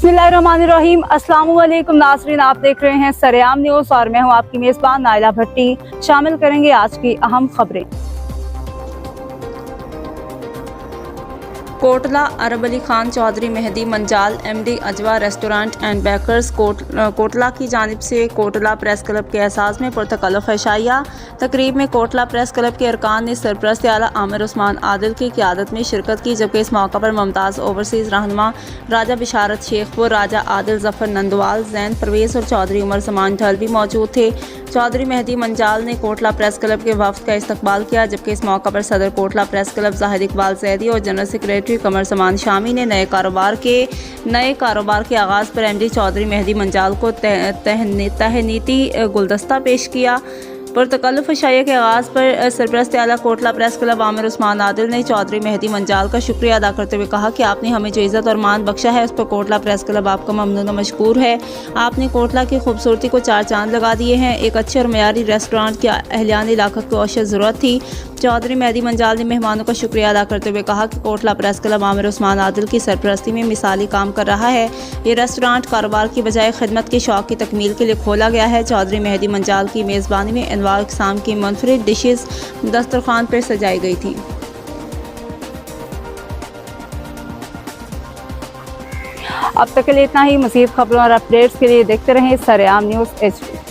बिस्मिल्लाहिर्रहमानिर्रहीम। अस्सलाम वालेकुम नाज़रीन, आप देख रहे हैं सरेआम न्यूज़ और मैं हूं आपकी मेज़बान नाइला भट्टी। शामिल करेंगे आज की अहम खबरें। Kotla Arab Ali Khan Chaudhary Mehdi Manjal MD Ajwa restaurant and bakers Kotla की जानिब से कोटला प्रेस क्लब के एहसास में पुरतकल्लुफ़ एशाइया तकरीब में कोटला प्रेस क्लब के अरकान ने सरपरस्त आला आमिर उस्मान आदिल की क़यादत में शिरकत की, जबकि इस मौका पर मुमताज़ ओवरसीज़ रहनुमा राजा बिशारत शेखपुर, राजा आदिल जफ़र नंदवाल, जैन परवेज़ और चौधरी उमर समान ढल भी मौजूद थे। चौधरी मेहदी मंजाल ने कोटला प्रेस क्लब के वफ़द का इस्तकबाल किया, जबकि इस मौका पर सदर कोटला प्रेस क्लब ज़ाहिद इकबाल ज़ैदी और जनरल सेक्रेटरी कमर समान शामी ने नए कारोबार के आगाज़ पर MD चौधरी मेहदी मंजाल को तहनीती गुलदस्ता पेश किया। पुरतकल्लुफ़ एशाइया के आगाज़ पर सरपरस्त आला कोटला प्रेस क्लब आमिर उस्मान आदिल ने चौधरी मेहदी मंजाल का शुक्रिया अदा करते हुए कहा कि आपने हमें जो इज़्ज़त और मान बख्शा है उस पर कोटला प्रेस क्लब आपका ममनून व मशकूर है। आपने कोटला की खूबसूरती को चार चांद लगा दिए हैं। एक अच्छे और मयारी रेस्टोरेंट की अहलियान इलाका को औसत ज़रूरत थी। चौधरी मेहदी मंजाल ने मेहमानों का शुक्रिया अदा करते हुए कहा कि कोटला प्रेस क्लब आमिर उस्मान आदिल की सरपरस्ती में मिसाली काम कर रहा है। ये रेस्टोरेंट कारोबार की बजाय खिदमत के शौक़ की तकमील के लिए खोला गया है। चौधरी मेहदी मंजाल की मेज़बानी में अनवार इक़साम की मुनफरिद डिशेस दस्तरखान पर सजाई गई थी। अब तक के लिए इतना ही। मज़ीद खबरों और अपडेट्स के लिए देखते रहें सरेआम न्यूज़ HD।